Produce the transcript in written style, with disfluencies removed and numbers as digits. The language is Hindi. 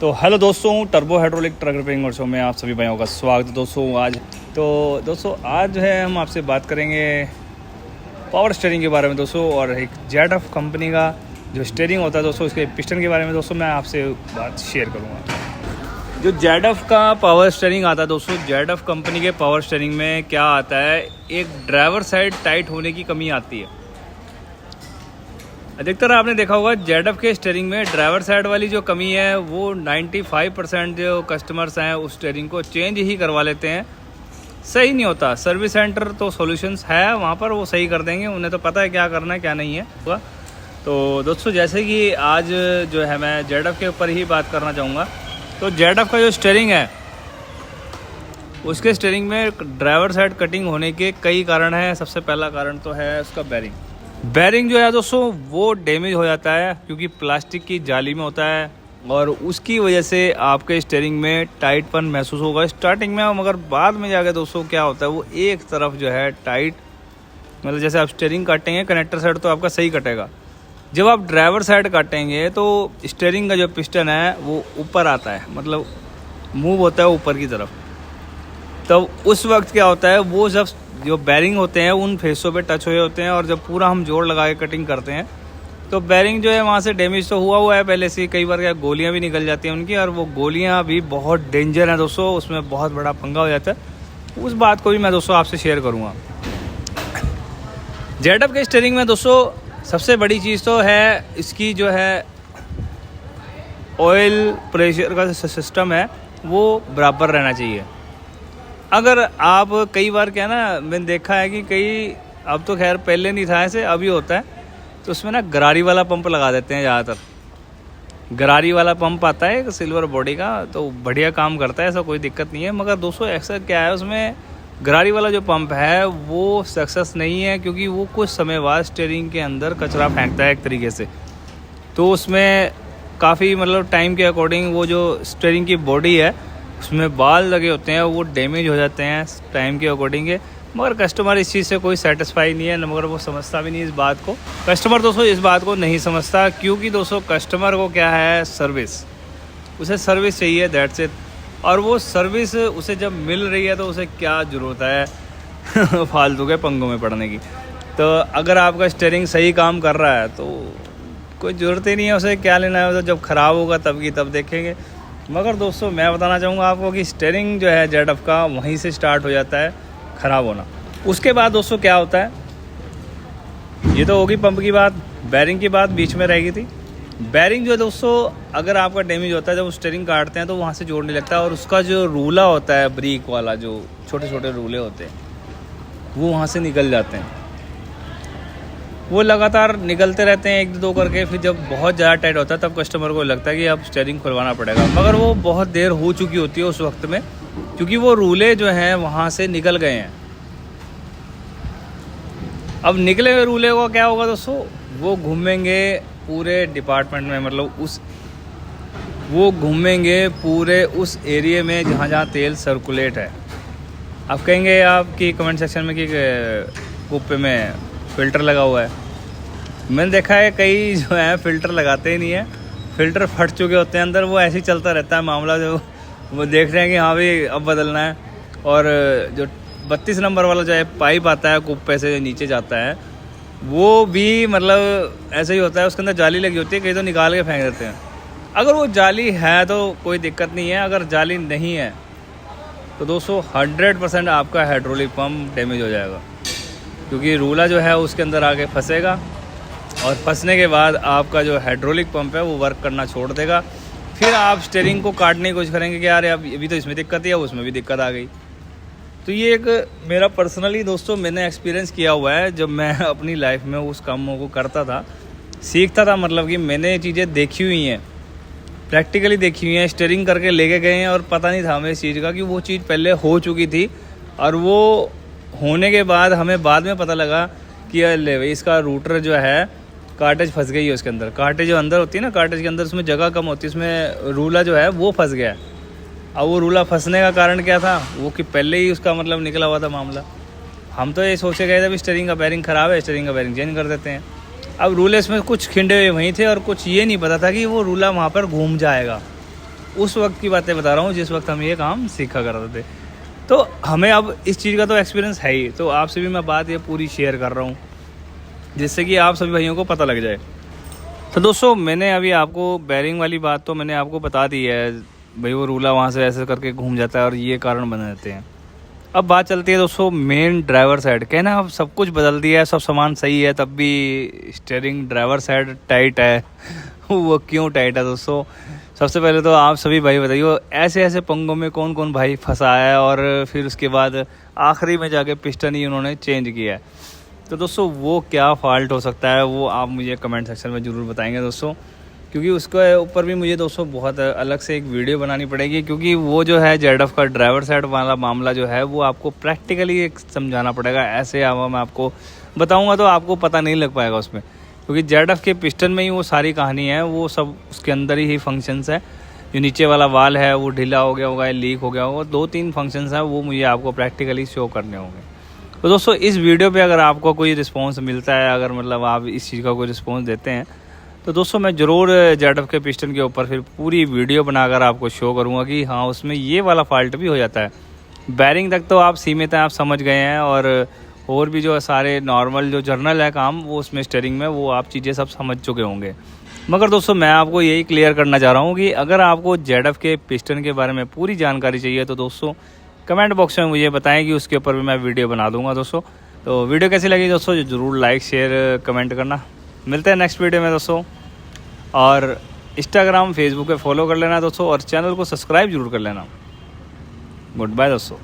तो हेलो दोस्तों, turbo hydraulic truck repairing show में आप सभी भाइयों का स्वागत है दोस्तों। आज जो है हम आपसे बात करेंगे पावर स्टीयरिंग के बारे में दोस्तों, और एक जेडएफ कंपनी का जो स्टीयरिंग होता है दोस्तों, इसके पिस्टन के बारे में दोस्तों मैं आपसे बात शेयर करूँगा। जो जेडएफ का पावर स्टीयरिंग आता है दोस्तों, जेडएफ कंपनी के पावर स्टीयरिंग में क्या आता है, एक ड्राइवर साइड टाइट होने की कमी आती है। अधिकतर आपने देखा होगा जेडएफ के स्टीयरिंग में ड्राइवर साइड वाली जो कमी है वो 95% जो कस्टमर्स हैं उस स्टीयरिंग को चेंज ही करवा लेते हैं। सही नहीं होता। सर्विस सेंटर तो सॉल्यूशंस है, वहाँ पर वो सही कर देंगे, उन्हें तो पता है क्या करना है क्या नहीं है। तो दोस्तों जैसे कि आज जो है मैं जेडएफ के ऊपर ही बात करना चाहूँगा। तो जेडएफ का जो स्टीयरिंग है उसके स्टीयरिंग में ड्राइवर साइड कटिंग होने के कई कारण हैं। सबसे पहला कारण तो है उसका बैरिंग जो है दोस्तों वो डैमेज हो जाता है, क्योंकि प्लास्टिक की जाली में होता है और उसकी वजह से आपके स्टीयरिंग में टाइटपन महसूस होगा स्टार्टिंग में, मगर बाद में जाके दोस्तों क्या होता है वो एक तरफ जो है टाइट, मतलब जैसे आप स्टीयरिंग काटेंगे कनेक्टर साइड तो आपका सही कटेगा। जब आप ड्राइवर साइड काटेंगे तो स्टीयरिंग का जो पिस्टन है वो ऊपर आता है, मतलब मूव होता है ऊपर की तरफ। तब उस वक्त क्या होता है, वो जब जो बैरिंग होते हैं उन फेसों पे टच हुए होते हैं, और जब पूरा हम जोड़ लगा के कटिंग करते हैं तो बैरिंग जो है वहाँ से डैमेज तो हुआ है पहले से। कई बार क्या गोलियाँ भी निकल जाती हैं उनकी, और वो गोलियाँ भी बहुत डेंजर हैं दोस्तों, उसमें बहुत बड़ा पंगा हो जाता है। उस बात को भी मैं दोस्तों आपसे शेयर करूँगा। जेडएफ के स्टीयरिंग में दोस्तों सबसे बड़ी चीज़ तो है इसकी जो है ऑयल प्रेशर का सिस्टम है वो बराबर रहना चाहिए। अगर आप कई बार क्या ना, मैंने देखा है कि कई, अब तो खैर पहले नहीं था ऐसे, अभी होता है, तो उसमें ना गरारी वाला पंप लगा देते हैं। ज़्यादातर गरारी वाला पंप आता है एक सिल्वर बॉडी का, तो बढ़िया काम करता है, ऐसा कोई दिक्कत नहीं है। मगर दोस्तों अक्सर क्या है, उसमें गरारी वाला जो पंप है वो सक्सेस नहीं है, क्योंकि वो कुछ समय बाद स्टीयरिंग के अंदर कचरा फेंकता है एक तरीके से। तो उसमें काफ़ी मतलब टाइम के अकॉर्डिंग वो जो स्टीयरिंग की बॉडी है उसमें बाल लगे होते हैं, वो डैमेज हो जाते हैं टाइम के अकॉर्डिंग। मगर कस्टमर इस चीज़ से कोई सेटिस्फाई नहीं है, मगर वो समझता भी नहीं इस बात को। कस्टमर दोस्तों इस बात को नहीं समझता, क्योंकि दोस्तों कस्टमर को क्या है, सर्विस, उसे सर्विस चाहिए, दैट्स इट। और वो सर्विस उसे जब मिल रही है तो उसे क्या ज़रूरत है फालतू के पंगों में पड़ने की। तो अगर आपका स्टीयरिंग सही काम कर रहा है तो कोई ज़रूरत ही नहीं है उसे क्या लेना है, तो जब ख़राब होगा तब की तब देखेंगे। मगर दोस्तों मैं बताना चाहूँगा आपको कि स्टीयरिंग जो है जेडएफ का वहीं से स्टार्ट हो जाता है ख़राब होना। उसके बाद दोस्तों क्या होता है, ये तो होगी पंप की बात। बैरिंग की बात बीच में रह गई थी। बैरिंग जो है दोस्तों अगर आपका डैमेज होता है, जब स्टीयरिंग काटते हैं तो वहाँ से जोड़ने लगता है, और उसका जो रूला होता है ब्रेक वाला, जो छोटे छोटे रूले होते हैं वो वहाँ से निकल जाते हैं। वो लगातार निकलते रहते हैं एक दो करके, फिर जब बहुत ज़्यादा टाइट होता है तब कस्टमर को लगता है कि अब स्टीयरिंग खुलवाना पड़ेगा, मगर वो बहुत देर हो चुकी होती है उस वक्त में, क्योंकि वो रूले जो हैं वहाँ से निकल गए हैं। अब निकले हुए रूले को क्या होगा दोस्तों, वो घूमेंगे पूरे डिपार्टमेंट में, मतलब वो घूमेंगे पूरे उस एरिया में जहाँ जहाँ तेल सर्कुलेट है। आप कहेंगे आपकी कमेंट सेक्शन में कि कुप्पे में फ़िल्टर लगा हुआ है। मैंने देखा है कई जो है फ़िल्टर लगाते ही नहीं है, फ़िल्टर फट चुके होते हैं अंदर, वो ऐसे ही चलता रहता है मामला। जो वो देख रहे हैं कि हाँ भाई अब बदलना है। और जो 32 नंबर वाला जो है पाइप आता है कुप्पे से नीचे जाता है, वो भी मतलब ऐसे ही होता है, उसके अंदर जाली लगी होती है, कई तो निकाल के फेंक देते हैं। अगर वो जाली है तो कोई दिक्कत नहीं है, अगर जाली नहीं है तो दोस्तों 100% आपका हाइड्रोलिक पंप डैमेज हो जाएगा, क्योंकि रूला जो है उसके अंदर आके फंसेगा, और फंसने के बाद आपका जो हाइड्रोलिक पंप है वो वर्क करना छोड़ देगा। फिर आप स्टीयरिंग को काटने की कोशिश करेंगे कि यार अभी तो इसमें दिक्कत है, उसमें भी दिक्कत आ गई। तो ये एक मेरा पर्सनली दोस्तों मैंने एक्सपीरियंस किया हुआ है, जब मैं अपनी लाइफ में उस कामों को करता था, सीखता था, मतलब कि मैंने ये चीज़ें देखी हुई हैं, प्रैक्टिकली देखी हुई हैं। स्टीयरिंग करके लेके गए हैं और पता नहीं था हमें इस चीज़ का कि वो चीज़ पहले हो चुकी थी, और वो होने के बाद हमें बाद में पता लगा कि ले भाई इसका रूटर जो है कार्टेज फंस गई है उसके अंदर। कार्टेज जो अंदर होती है ना, कार्टेज के अंदर उसमें जगह कम होती है, उसमें रूला जो है वो फंस गया है। अब वो रूला फंसने का कारण क्या था, वो कि पहले ही उसका मतलब निकला हुआ था मामला। हम तो ये सोचे गए थे भी स्टीयरिंग का बैरिंग ख़राब है, स्टीयरिंग का बैरिंग चेंज कर देते हैं। अब रूले इसमें कुछ खिंडे हुए वहीं थे, और कुछ ये नहीं पता था कि वो रूला वहाँ पर घूम जाएगा। उस वक्त की बातें बता रहा हूँ जिस वक्त हम ये काम सीखा करते थे। तो हमें अब इस चीज़ का तो एक्सपीरियंस है ही, तो आपसे भी मैं बात ये पूरी शेयर कर रहा हूँ जिससे कि आप सभी भाइयों को पता लग जाए। तो दोस्तों मैंने अभी आपको बैरिंग वाली बात तो मैंने आपको बता दी है भाई, वो रूला वहाँ से ऐसे करके घूम जाता है और ये कारण बन जाते हैं। अब बात चलती है दोस्तों मेन ड्राइवर साइड। कहना अब सब कुछ बदल दिया है, सब सामान सही है, तब भी स्टीयरिंग ड्राइवर साइड टाइट है। वो क्यों टाइट है दोस्तों? सबसे पहले तो आप सभी भाई बताइए ऐसे ऐसे पंगों में कौन कौन भाई फंसा है और फिर उसके बाद आखिरी में जाके पिस्टन ही उन्होंने चेंज किया है। तो दोस्तों वो क्या फ़ॉल्ट हो सकता है वो आप मुझे कमेंट सेक्शन में ज़रूर बताएंगे दोस्तों, क्योंकि उसके ऊपर भी मुझे दोस्तों बहुत अलग से एक वीडियो बनानी पड़ेगी, क्योंकि वो जो है ZF का ड्राइवर साइड वाला मामला जो है वो आपको प्रैक्टिकली एक समझाना पड़ेगा। ऐसे मैं आपको बताऊंगा तो आपको पता नहीं लग पाएगा उसमें, क्योंकि ZF के पिस्टन में ही वो सारी कहानी है, वो सब उसके अंदर ही फंक्शंस है। जो नीचे वाला वाल है वो ढीला हो गया होगा, लीक हो गया होगा, 2-3 फंक्शंस हैं, वो मुझे आपको प्रैक्टिकली शो करने होंगे। तो दोस्तों इस वीडियो पे अगर आपको कोई रिस्पांस मिलता है, अगर मतलब आप इस चीज़ का कोई रिस्पांस देते हैं, तो दोस्तों मैं ज़रूर ZF के पिस्टन के ऊपर फिर पूरी वीडियो बनाकर आपको शो करूँगा कि हाँ उसमें ये वाला फॉल्ट भी हो जाता है। बैरिंग तक तो आप सीमित हैं, आप समझ गए हैं, और भी जो सारे नॉर्मल जो जर्नल है काम वो उसमें स्टीयरिंग में वो आप चीज़ें सब समझ चुके होंगे। मगर दोस्तों मैं आपको यही क्लियर करना चाह रहा हूँ कि अगर आपको ZF के पिस्टन के बारे में पूरी जानकारी चाहिए तो दोस्तों कमेंट बॉक्स में मुझे बताएं कि उसके ऊपर भी मैं वीडियो बना दूंगा दोस्तों। तो वीडियो कैसी लगी दोस्तों ज़रूर लाइक शेयर कमेंट करना। मिलते हैं नेक्स्ट वीडियो में दोस्तों, और इंस्टाग्राम फेसबुक पे फॉलो कर लेना दोस्तों, और चैनल को सब्सक्राइब जरूर कर लेना। गुड बाय दोस्तों।